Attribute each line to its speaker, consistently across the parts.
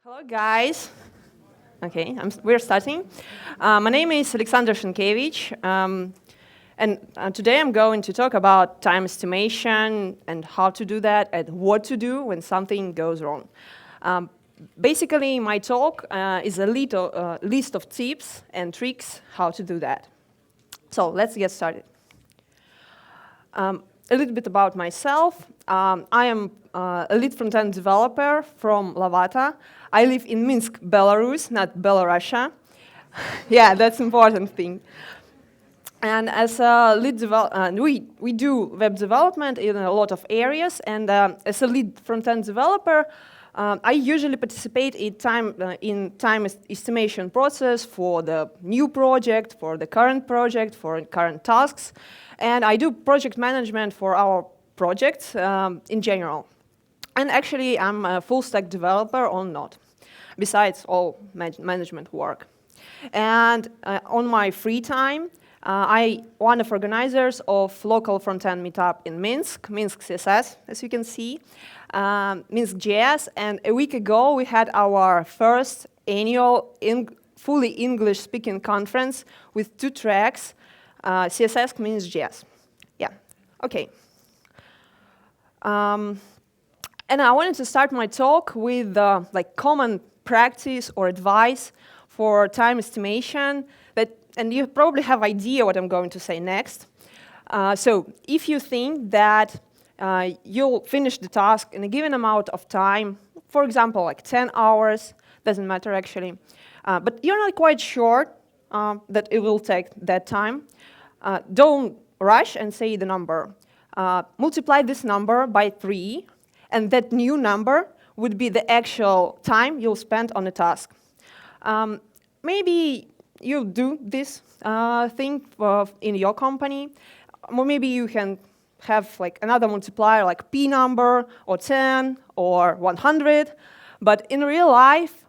Speaker 1: Hello, guys. Okay, we're starting. My name is Alexandra Shinkevich, and today I'm going to talk about time estimation and how to do that and what to do when something goes wrong. Basically, my talk is a list of tips and tricks how to do that. So let's get started. A little bit about myself. I am a lead front-end developer from Lavata. I live in Minsk, Belarus, not Belarusia. Yeah, that's important thing. And as a lead developer, we do web development in a lot of areas. And as a lead front-end developer, I usually participate in time estimation process for the new project, for the current project, for current tasks. And I do project management for our projects in general. And actually, I'm a full-stack developer or not, besides all management work. And on my free time, I'm one of organizers of local front-end meetup in Minsk, Minsk CSS, as you can see, Minsk JS. And a week ago, we had our first annual fully English-speaking conference with 2 tracks, CSS, Minsk JS. Yeah, okay. And I wanted to start my talk with common practice or advice for time estimation. And you probably have idea what I'm going to say next. So if you think that you'll finish the task in a given amount of time, for example, like 10 hours, doesn't matter actually, but you're not quite sure that it will take that time, don't rush and say the number. Multiply this number by 3, and that new number would be the actual time you'll spend on a task. Maybe you do this thing in your company, or maybe you can have like another multiplier like P number, or 10, or 100. But in real life,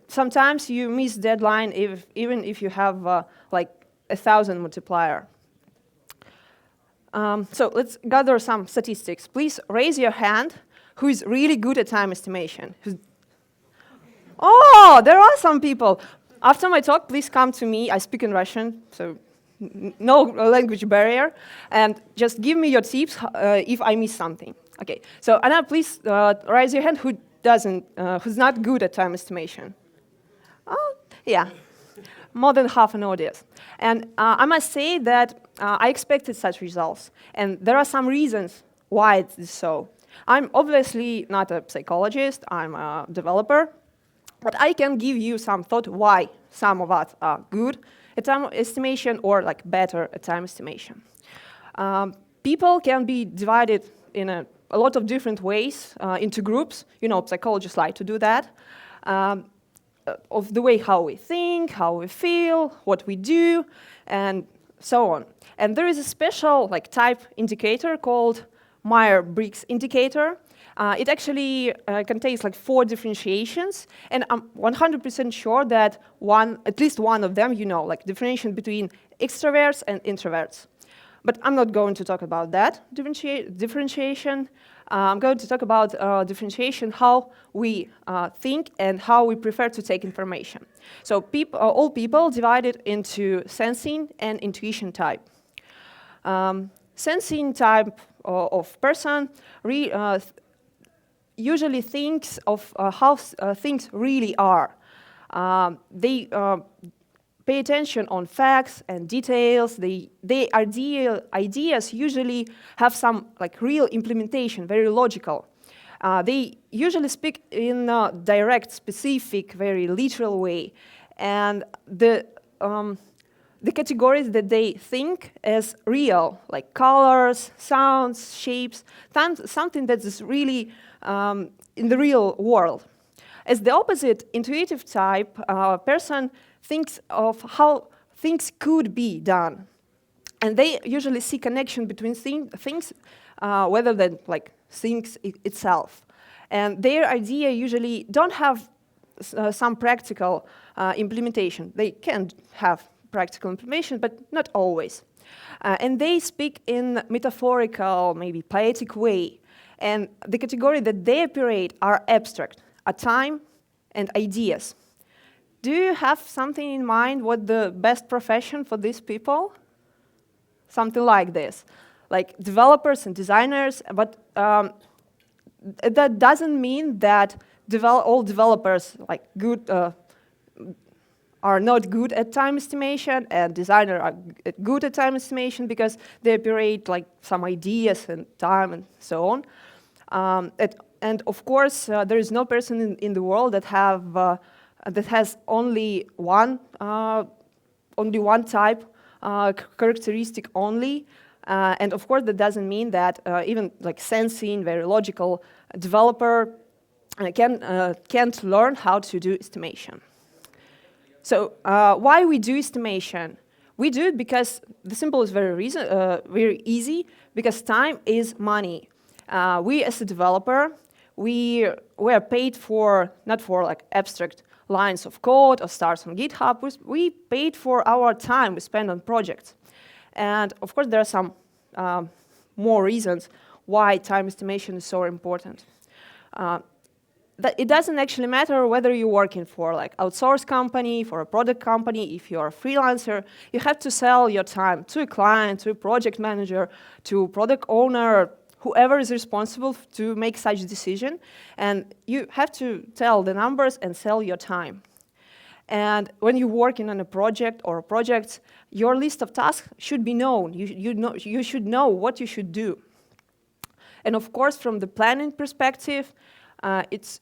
Speaker 1: sometimes you miss deadline even if you have like 1,000 multiplier. So let's gather some statistics. Please raise your hand who is really good at time estimation. Oh, there are some people. After my talk, please come to me. I speak in Russian, so no language barrier. And just give me your tips if I miss something. Okay, so Anna, please raise your hand who's not good at time estimation. Oh, yeah. More than half an audience. And I must say that I expected such results. And there are some reasons why it's so. I'm obviously not a psychologist, I'm a developer, but I can give you some thought why some of us are good at time estimation or like better at time estimation. People can be divided in a lot of different ways into groups. You know, psychologists like to do that. Of the way how we think, how we feel, what we do, and so on. And there is a special type indicator called Myers-Briggs indicator. It actually contains 4 differentiations, and I'm 100% sure that at least one of them, differentiation between extroverts and introverts. But I'm not going to talk about that differentiation. I'm going to talk about differentiation, how we think and how we prefer to take information. So all people divided into sensing and intuition type. Sensing type of person usually thinks of how things really are. They pay attention on facts and details. Their ideas usually have some real implementation, very logical. They usually speak in a direct, specific, very literal way. And the categories that they think as real, like colors, sounds, shapes, something that is really in the real world. As the opposite, intuitive type person thinks of how things could be done. And they usually see connection between things rather than things itself. And their idea usually don't have some practical implementation. They can have practical implementation, but not always. And they speak in metaphorical, maybe poetic way. And the category that they operate are abstract, a time and ideas. Do you have something in mind what the best profession for these people? Something like this, like developers and designers, but that doesn't mean that all developers are not good at time estimation and designers are good at time estimation because they operate like some ideas and time and so on. And of course, there is no person in the world that has only one type characteristic only. And of course, that doesn't mean that even like sensing, very logical developer can't learn how to do estimation. So why we do estimation? We do it because the simple is very easy, because time is money. We as a developer, we are paid for, not for like abstract lines of code or stars on GitHub, we paid for our time we spend on projects. And of course there are some more reasons why time estimation is so important. That it doesn't actually matter whether you're working for like outsourced company, for a product company, if you're a freelancer, you have to sell your time to a client, to a project manager, to a product owner, whoever is responsible to make such decision, and you have to tell the numbers and sell your time. And when you're working on a project or projects, your list of tasks should be known. You should know what you should do. And of course, from the planning perspective, it's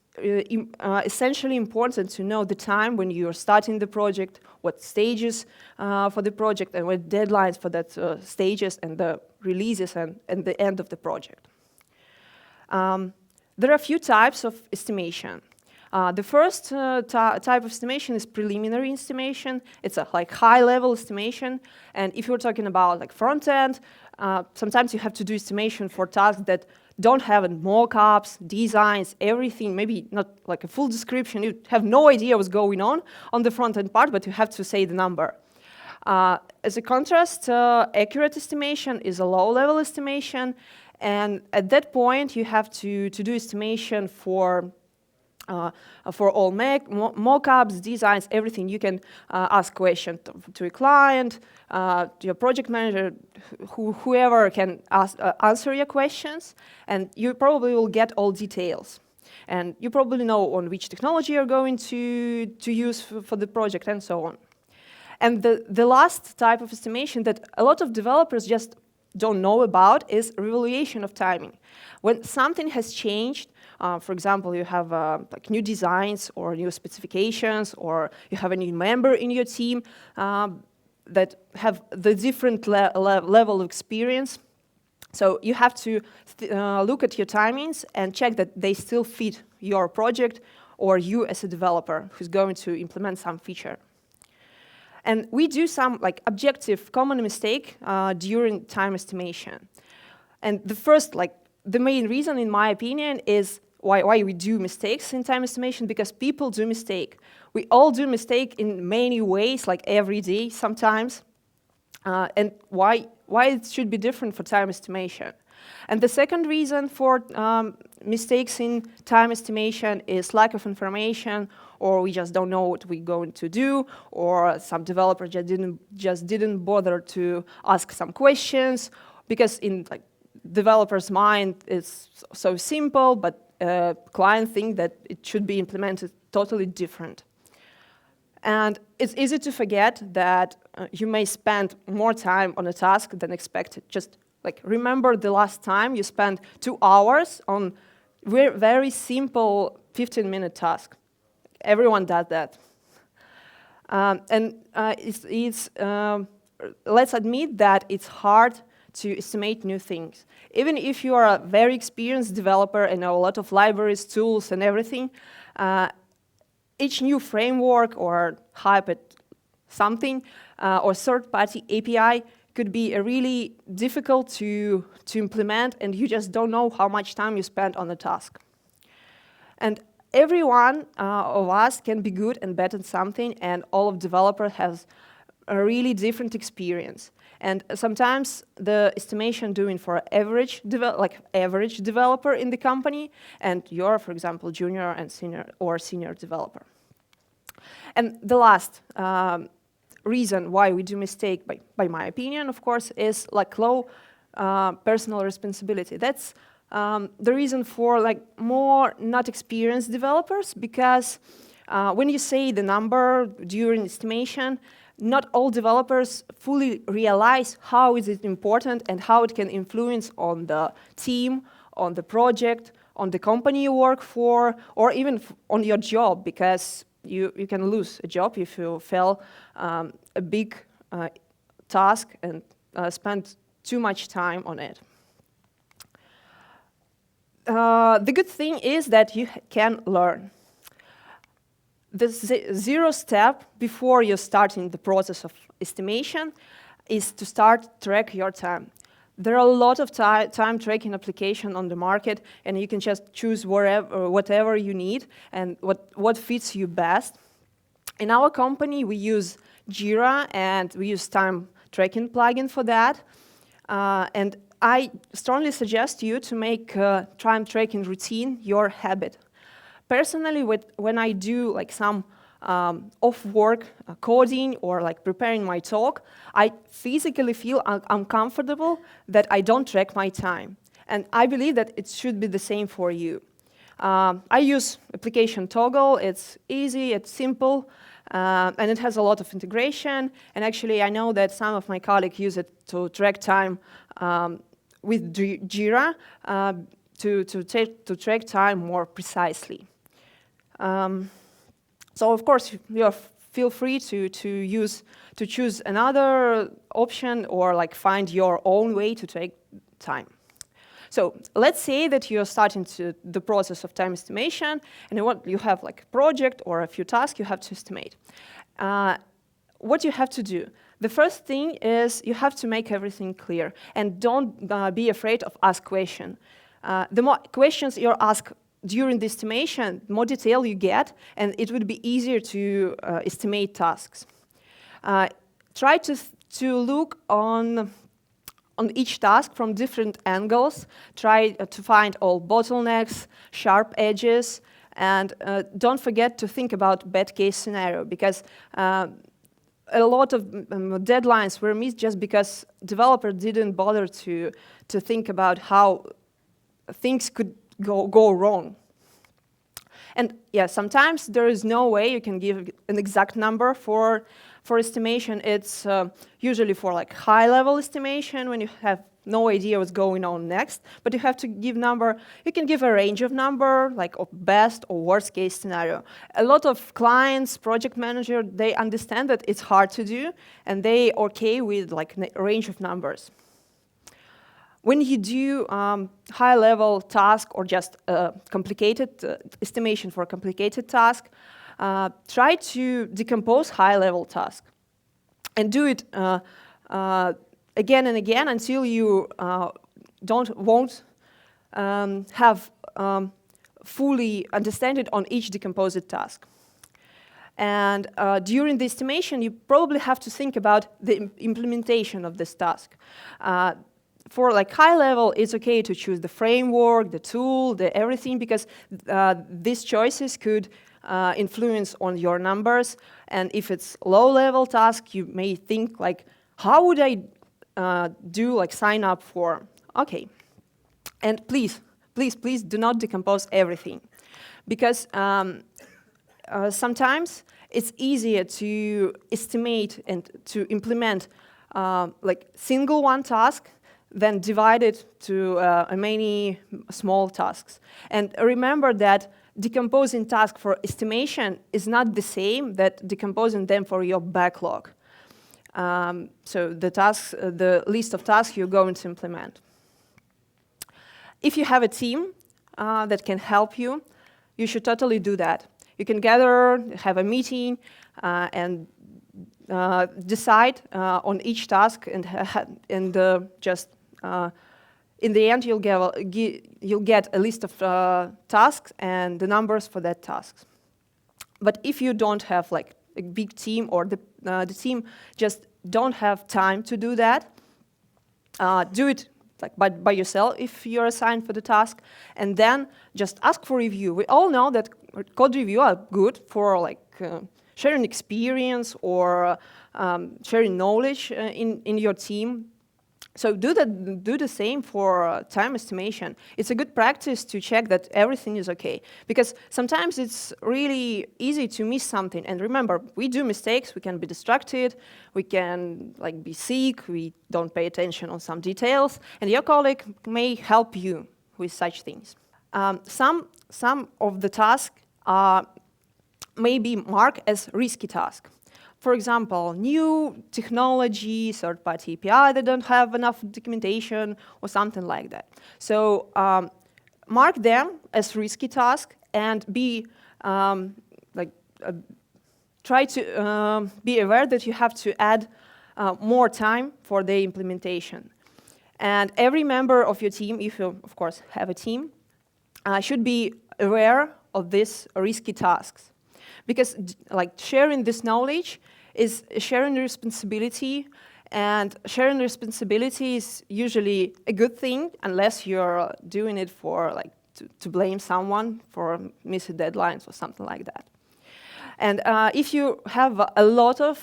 Speaker 1: essentially important to know the time when you're starting the project, what stages for the project, and what deadlines for that stages and the releases and the end of the project. There are a few types of estimation. The first type of estimation is preliminary estimation. It's a like high-level estimation, and if you're talking about like front-end, sometimes you have to do estimation for tasks that don't have mock-ups, designs, everything, maybe not like a full description. You have no idea what's going on the front-end part, but you have to say the number. As a contrast, accurate estimation is a low-level estimation, and at that point you have to do estimation for all mock-ups, designs, everything. You can ask questions to a client, to your project manager, whoever can answer your questions, and you probably will get all details. And you probably know on which technology you're going to use for the project and so on. And the last type of estimation that a lot of developers just don't know about is revaluation of timing. When something has changed, for example, you have like new designs or new specifications, or you have a new member in your team that have the different level of experience. So you have to look at your timings and check that they still fit your project or you as a developer who's going to implement some feature. And we do some like objective common mistake during time estimation. And the main reason, in my opinion, is why we do mistakes in time estimation, because people do mistake. We all do mistake in many ways, like every day sometimes. And why it should be different for time estimation. And the second reason for mistakes in time estimation is lack of information, or we just don't know what we're going to do, or some developer just didn't bother to ask some questions, because in like developer's mind it's so simple, but client think that it should be implemented totally different. And it's easy to forget that you may spend more time on a task than expected. Just like remember the last time you spent 2 hours on very simple 15-minute task. Everyone does that. Let's admit that it's hard to estimate new things. Even if you are a very experienced developer and know a lot of libraries, tools, and everything, each new framework or hype at something or third-party API could be really difficult to implement, and you just don't know how much time you spent on the task. And every one of us can be good and bad at something, and all of developers has a really different experience. And sometimes the estimation doing for average developer in the company, and you're, for example, junior and senior developer. And the last reason why we do mistake, by my opinion, of course, is like low personal responsibility. That's the reason for like more not experienced developers, because when you say the number during estimation, not all developers fully realize how is it important and how it can influence on the team, on the project, on the company you work for, or even on your job, because you can lose a job if you fail a big task and spend too much time on it. The good thing is that you can learn. The zero step before you're starting the process of estimation is to track your time. There are a lot of time tracking applications on the market, and you can just choose whatever you need and what fits you best. In our company, we use Jira, and we use time tracking plugin for that. And I strongly suggest you to make time tracking routine your habit. Personally, when I do like some off-work coding or like preparing my talk, I physically feel uncomfortable that I don't track my time. And I believe that it should be the same for you. I use application Toggle. It's easy, it's simple, and it has a lot of integration. And actually, I know that some of my colleagues use it to track time with Jira to track time more precisely. So of course, you feel free to choose another option or like find your own way to take time. So let's say that you're starting the process of time estimation, and you have like a project or a few tasks you have to estimate. What you have to do? The first thing is you have to make everything clear, and don't be afraid of ask questions. The more questions you're asked during the estimation, the more detail you get, and it would be easier to estimate tasks. Try to look on each task from different angles. Try to find all bottlenecks, sharp edges, and don't forget to think about bad case scenario, because a lot of deadlines were missed just because developer didn't bother to think about how things could go wrong. And yeah, sometimes there is no way you can give an exact number for estimation. It's usually for like high-level estimation when you have no idea what's going on next, but you have to give number. You can give a range of number, like of best or worst case scenario. A lot of clients, project manager, they understand that it's hard to do, and they okay with like a range of numbers. When you do high-level task or just complicated estimation for a complicated task, try to decompose high-level task and do it again and again until you won't have fully understand it on each decomposed task. And during the estimation, you probably have to think about the implementation of this task. For like high level, it's okay to choose the framework, the tool, everything, because these choices could influence on your numbers. And if it's low level task, you may think like, how would I do like sign up for? Okay. And please do not decompose everything, because sometimes it's easier to estimate and to implement like single one task than divide it to many small tasks. And remember that decomposing task for estimation is not the same that decomposing them for your backlog. So the list of tasks you're going to implement. If you have a team that can help you, you should totally do that. You can gather, have a meeting, and decide on each task, and just in the end, you'll get a list of tasks and the numbers for that tasks. But if you don't have like a big team, or the team just don't have time to do that, do it like by yourself if you're assigned for the task, and then just ask for review. We all know that code review are good for sharing experience or sharing knowledge in your team. So do the same for time estimation. It's a good practice to check that everything is okay, because sometimes it's really easy to miss something. And remember, we do mistakes, we can be distracted, we can be sick, we don't pay attention on some details, and your colleague may help you with such things. Some of the tasks may be marked as risky tasks. For example, new technology, third-party API that don't have enough documentation, or something like that. So mark them as risky tasks and try to be aware that you have to add more time for the implementation. And every member of your team, if you, of course, have a team, should be aware of these risky tasks. Because sharing this knowledge is sharing responsibility, and sharing responsibility is usually a good thing unless you're doing it for to blame someone for missing deadlines or something like that. And if you have a lot of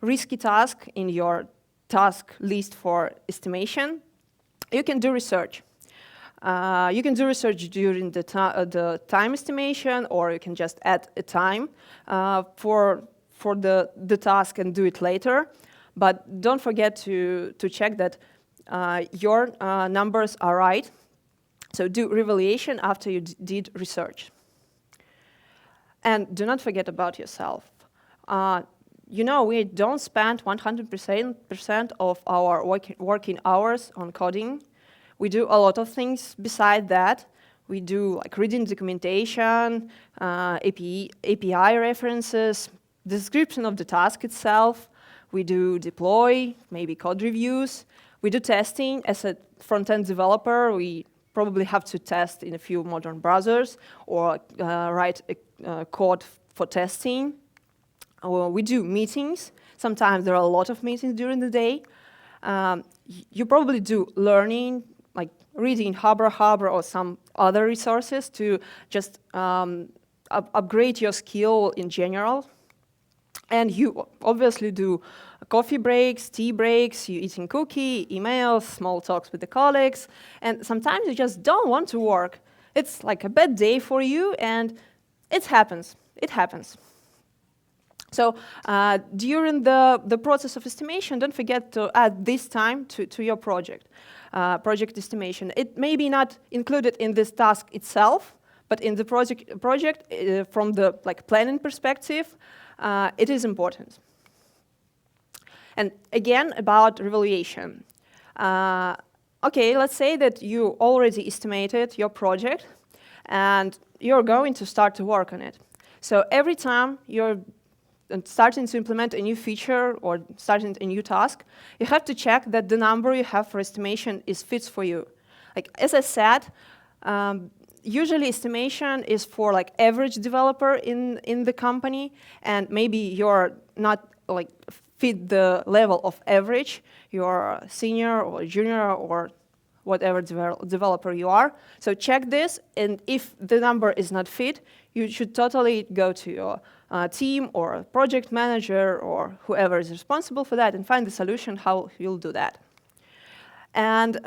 Speaker 1: risky tasks in your task list for estimation, you can do research. You can do research during the time estimation, or you can just add a time for the task and do it later. But don't forget to check that your numbers are right. So do revaluation after you did research. And do not forget about yourself. We don't spend 100% of our working hours on coding. We do a lot of things beside that. We do reading documentation, API references, description of the task itself. We do deploy, maybe code reviews. We do testing. As a front-end developer, we probably have to test in a few modern browsers or write a code for testing. We do meetings. Sometimes there are a lot of meetings during the day. You probably do learning, like reading Harbor or some other resources to just upgrade your skill in general. And you obviously do coffee breaks, tea breaks, you eating cookie, emails, small talks with the colleagues, and sometimes you just don't want to work. It's like a bad day for you, and it happens. It happens. So during the process of estimation, don't forget to add this time to your project estimation. It may be not included in this task itself, but in the project from the planning perspective, it is important. And again, about revaluation. Okay, let's say that you already estimated your project and you're going to start to work on it. So every time you're starting to implement a new feature or starting a new task, you have to check that the number you have for estimation fits for you. As I said, usually estimation is for average developer in the company, and maybe you're not fit the level of average, you're senior or junior or whatever developer you are. So check this, and if the number is not fit, you should totally go to your team or project manager or whoever is responsible for that and find the solution how you'll do that. And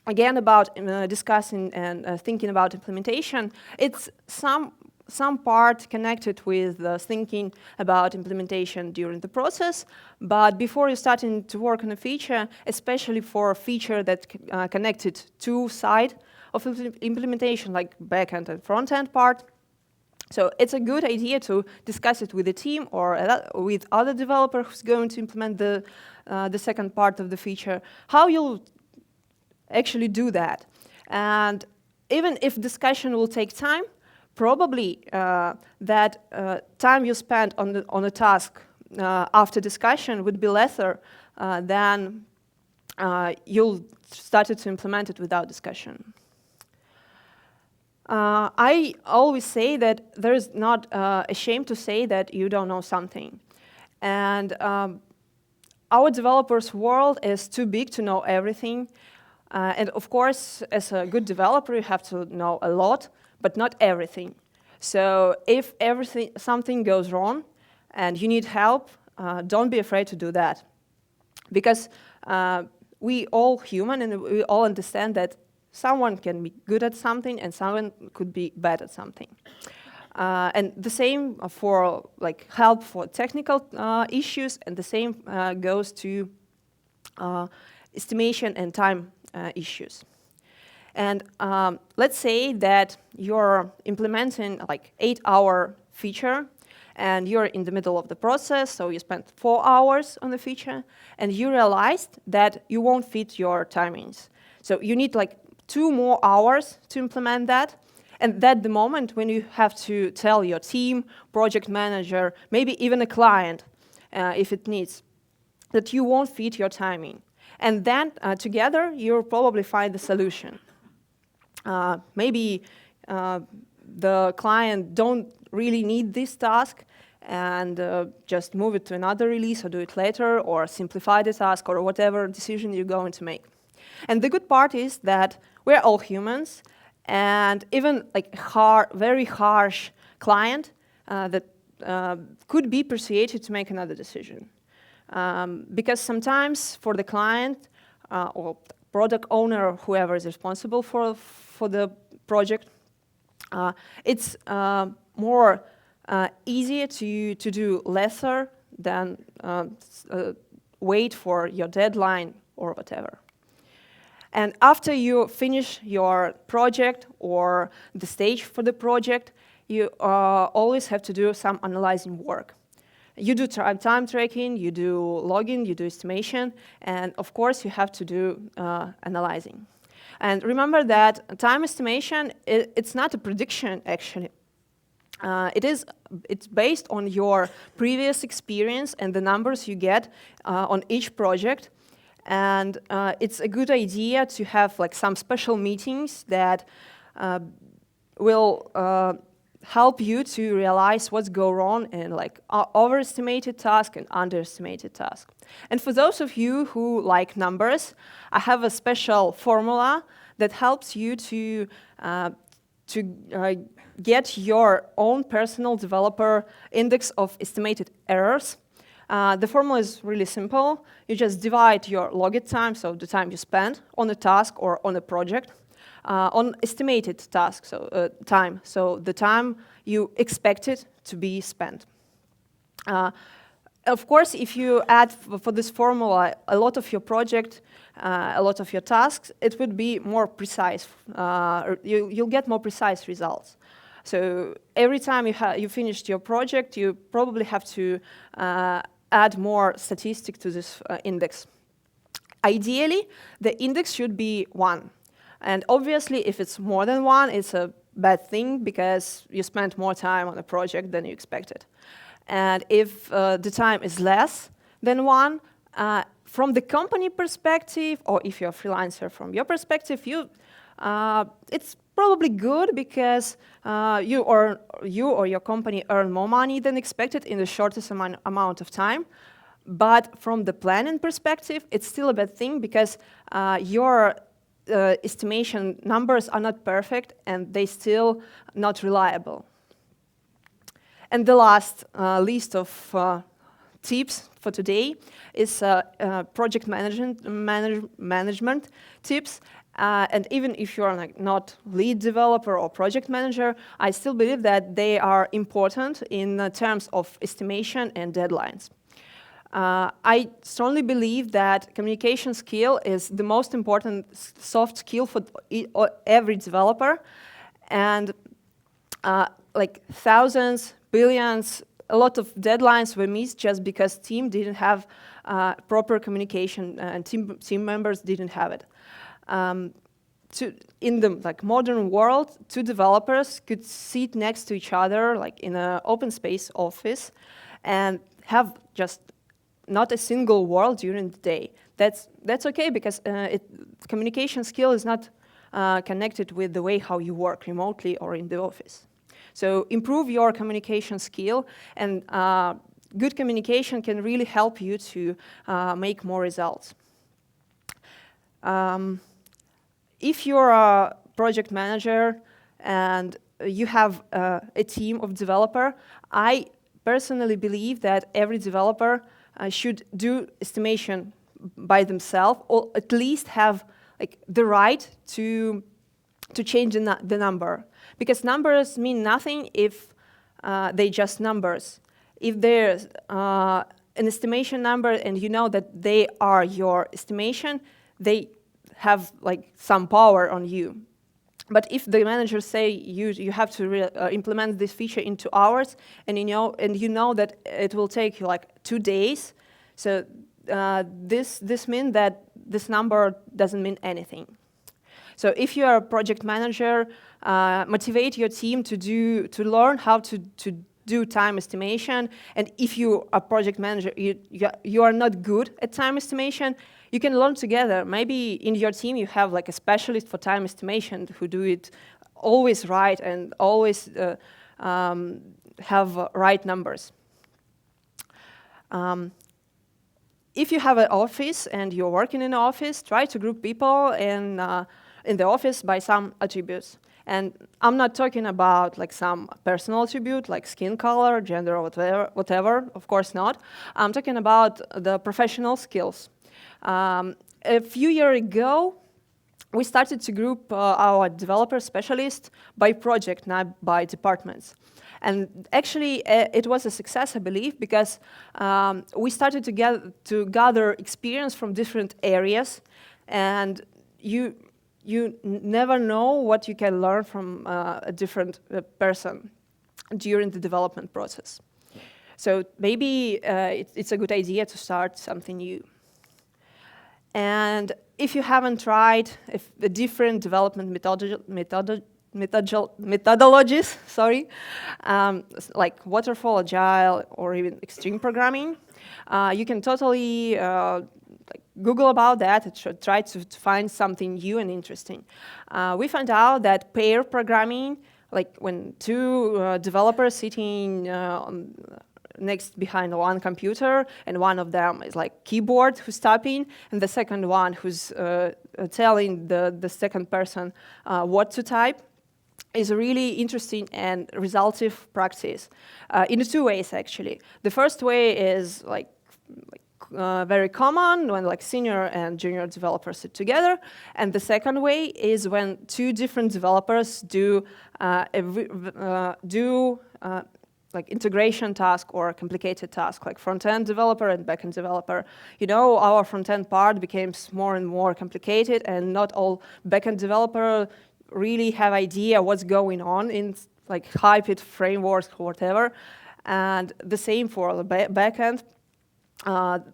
Speaker 1: again, about discussing and thinking about implementation, it's some part connected with thinking about implementation during the process, but before you're starting to work on a feature, especially for a feature that's connected to side of implementation, like back-end and front-end part, so it's a good idea to discuss it with the team or with other developer who's going to implement the second part of the feature, how you'll actually do that. And even if discussion will take time, probably that time you spend on a task after discussion would be lesser than you'll started to implement it without discussion. I always say that there is not a shame to say that you don't know something. And our developers' world is too big to know everything. And of course, as a good developer, you have to know a lot, but not everything. So if something goes wrong and you need help, don't be afraid to do that. Because we all human and we all understand that someone can be good at something and someone could be bad at something. And the same for like help for technical issues, and the same goes to estimation and time issues. And let's say that you're implementing like 8-hour feature and you're in the middle of the process, so you spent 4 hours on the feature, and you realized that you won't fit your timings. So you need like 2 more hours to implement that, and that's the moment when you have to tell your team, project manager, maybe even a client, if it needs, that you won't fit your timing. And then together, you'll probably find the solution. Maybe the client don't really need this task and just move it to another release or do it later or simplify the task or whatever decision you're going to make. And the good part is that we're all humans, and even like very harsh client that could be persuaded to make another decision. Because sometimes for the client or product owner or whoever is responsible for the project, it's more easier to do lesser than wait for your deadline or whatever. And after you finish your project or the stage for the project, you always have to do some analyzing work. You do time tracking, you do logging, you do estimation, and of course you have to do analyzing. And remember that time estimation, it's not a prediction actually. It's based on your previous experience and the numbers you get on each project. And it's a good idea to have like some special meetings that will help you to realize what's going on in like overestimated task and underestimated task. And for those of you who like numbers, I have a special formula that helps you to get your own personal developer index of estimated errors. The formula is really simple. You just divide your logit time, so the time you spend on a task or on a project, on estimated task, so time, so the time you expect it to be spent. Of course, if you add for this formula a lot of your project, a lot of your tasks, it would be more precise. You'll get more precise results. So every time you finished your project, you probably have to add more statistics to this index. Ideally, the index should be 1. And obviously, if it's more than 1, it's a bad thing because you spent more time on a project than you expected. And if the time is less than 1, from the company perspective, or if you're a freelancer from your perspective, it's probably good because you or your company earn more money than expected in the shortest amount of time. But from the planning perspective, it's still a bad thing because your estimation numbers are not perfect and they still not reliable. And the last list of tips for today is project management tips. And even if you're like not lead developer or project manager, I still believe that they are important in terms of estimation and deadlines. I strongly believe that communication skill is the most important soft skill for every developer. And like thousands, billions, a lot of deadlines were missed just because team didn't have proper communication and team members didn't have it. In the like modern world, 2 developers could sit next to each other like in an open space office and have just not a single word during the day. That's okay because communication skill is not connected with the way how you work remotely or in the office. So improve your communication skill and good communication can really help you to make more results. If you're a project manager and you have a team of developers, I personally believe that every developer should do estimation by themselves, or at least have like the right to change the number, because numbers mean nothing if they just numbers. If there's an estimation number and you know that they are your estimation, they have like some power on you. But if the managers say you have to implement this feature in 2 hours, and you know that it will take you like 2 days, so this means that this number doesn't mean anything. So if you are a project manager, motivate your team to learn how to do time estimation. And if you are a project manager, you are not good at time estimation, you can learn together. Maybe in your team you have like a specialist for time estimation who do it always right and always have right numbers. If you have an office and you're working in an office, try to group people in the office by some attributes. And I'm not talking about like some personal attribute like skin color, gender, or whatever, of course not. I'm talking about the professional skills. A few years ago, we started to group our developer specialists by project, not by departments. And actually, it was a success, I believe, because we started to gather experience from different areas, and you never know what you can learn from a different person during the development process. So maybe it's a good idea to start something new. And if you haven't tried the different development methodologies, like waterfall, agile, or even extreme programming, you can totally Google about that and try to find something new and interesting. We found out that pair programming, like when 2 developers sitting next behind one computer, and one of them is like keyboard who's typing, and the second one who's telling the second person what to type, is a really interesting and resultive practice in 2 ways, actually. The first way is very common when like senior and junior developers sit together, and the second way is when 2 different developers do like integration task or a complicated task, like front-end developer and back-end developer. You know, our front-end part becomes more and more complicated, and not all back-end developer really have idea what's going on in like hybrid frameworks or whatever. And the same for the back-end.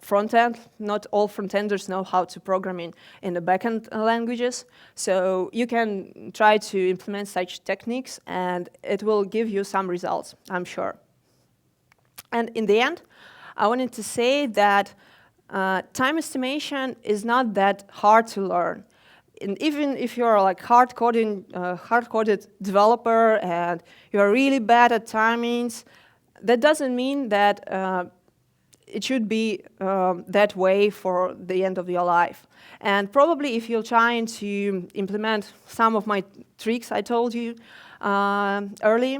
Speaker 1: Front-end, not all front-enders know how to program in the back-end languages. So you can try to implement such techniques, and it will give you some results, I'm sure. And in the end, I wanted to say that time estimation is not that hard to learn. And even if you're like hard-coded developer and you're really bad at timings, that doesn't mean that it should be that way for the end of your life. And probably if you're trying to implement some of my tricks I told you early,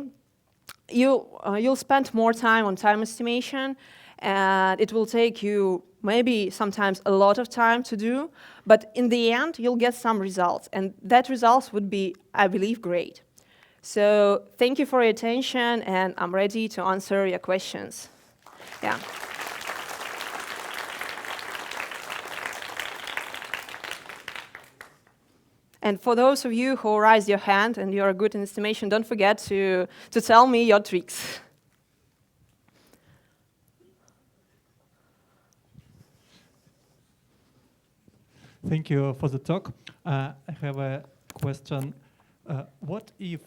Speaker 1: you'll spend more time on time estimation, and it will take you maybe sometimes a lot of time to do, but in the end you'll get some results, and that results would be, I believe, great. So thank you for your attention, and I'm ready to answer your questions. Yeah. And for those of you who raised your hand and you're good in estimation, don't forget to tell me your tricks.
Speaker 2: Thank you for the talk. I have a question. What if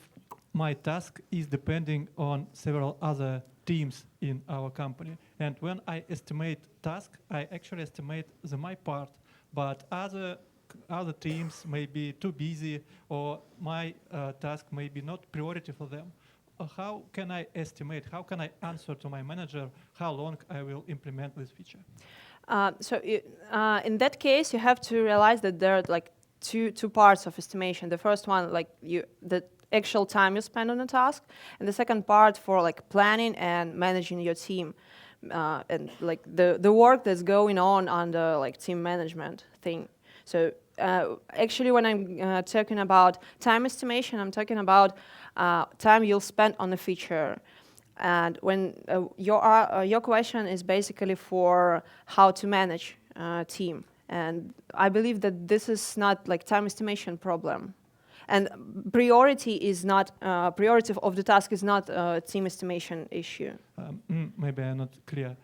Speaker 2: my task is depending on several other teams in our company? And when I estimate task, I actually estimate my part, but other teams may be too busy, or my task may be not priority for them. how can I estimate, how can I answer to my manager how long I will implement this feature?
Speaker 1: In that case, you have to realize that there are like two parts of estimation. The first one, like the actual time you spend on a task, and the second part for like planning and managing your team, and like the work that's going on the like team management thing. So actually, when I'm talking about time estimation, I'm talking about time you'll spend on a feature. And when your question is basically for how to manage team, and I believe that this is not like time estimation problem, and priority of the task is not a team estimation issue.
Speaker 2: Maybe I'm not clear.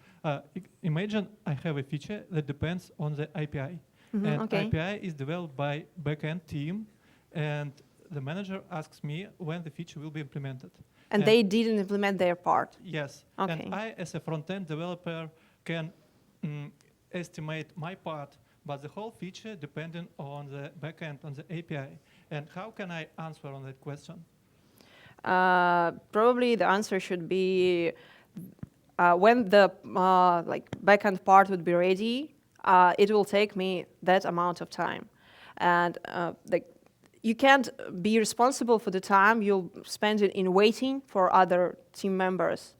Speaker 2: Imagine I have a feature that depends on the API, and
Speaker 1: Okay.
Speaker 2: API is developed by backend team, and the manager asks me when the feature will be implemented.
Speaker 1: And they didn't implement their part.
Speaker 2: Yes.
Speaker 1: Okay.
Speaker 2: And I, as a front-end developer, can estimate my part, but the whole feature depending on the backend, on the API. And how can I answer on that question?
Speaker 1: Probably the answer should be when the like backend part would be ready, it will take me that amount of time. And like you can't be responsible for the time you'll spend it in waiting for other team members.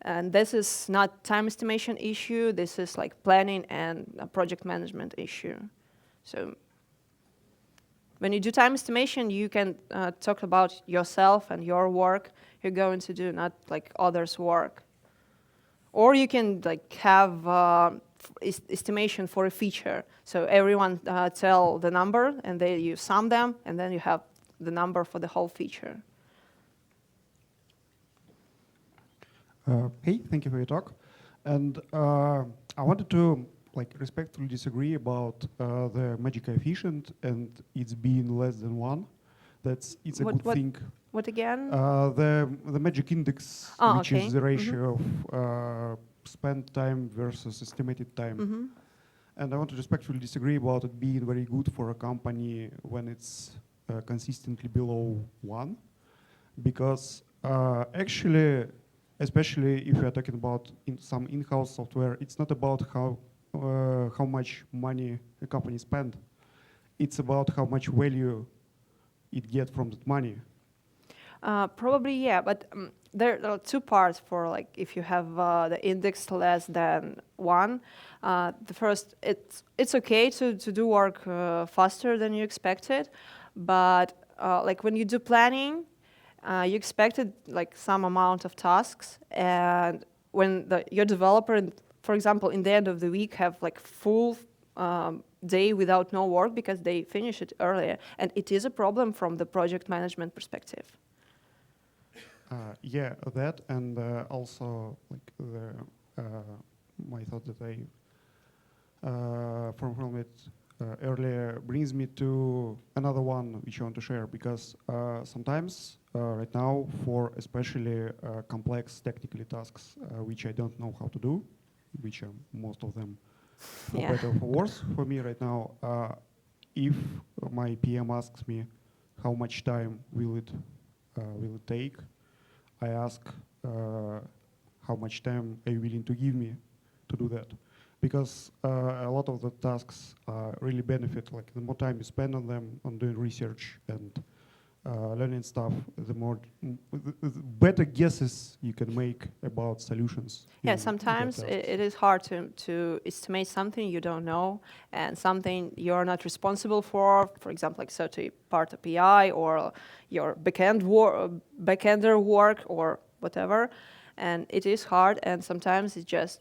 Speaker 1: And this is not time estimation issue, this is like planning and a project management issue. So when you do time estimation, you can talk about yourself and your work you're going to do, not like others' work. Or you can like have estimation for a feature. So everyone tell the number, and then you sum them, and then you have the number for the whole feature.
Speaker 3: Hey, thank you for your talk. And I wanted to respectfully disagree about the magic coefficient and it's being less than 1. It's a good thing.
Speaker 1: What again?
Speaker 3: The magic index, which
Speaker 1: okay.
Speaker 3: is the ratio of spent time versus estimated time. And I want to respectfully disagree about it being very good for a company when it's consistently below 1. Because actually, especially if we are talking about some in-house software, it's not about how much money a company spends. It's about how much value it gets from that money.
Speaker 1: Probably, yeah, but there are two parts for like if you have the index less than 1. The first, it's okay to do work faster than you expected, but like when you do planning, you expected like some amount of tasks, and when your developer, for example, in the end of the week have like full day without no work because they finish it earlier, and it is a problem from the project management perspective.
Speaker 3: Yeah, that, and also like my thought that I from it earlier brings me to another one which I want to share, because sometimes right now for especially complex technical tasks which I don't know how to do, which are most of them for better or for worse for me right now, if my PM asks me how much time will it take, I ask how much time are you willing to give me to do that, because a lot of the tasks really benefit. Like the more time you spend on them, on doing research and learning stuff, the better guesses you can make about solutions.
Speaker 1: Yeah, sometimes it is hard to estimate something you don't know and something you're not responsible for example, like certain part of API or your backender work or whatever. And it is hard, and sometimes it's just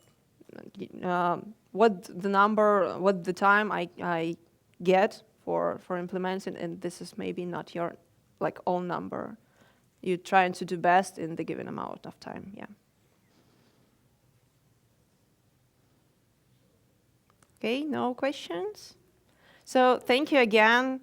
Speaker 1: what the time I get for implementing, and this is maybe not your like own number. You're trying to do best in the given amount of time, yeah. Okay, no questions? So thank you again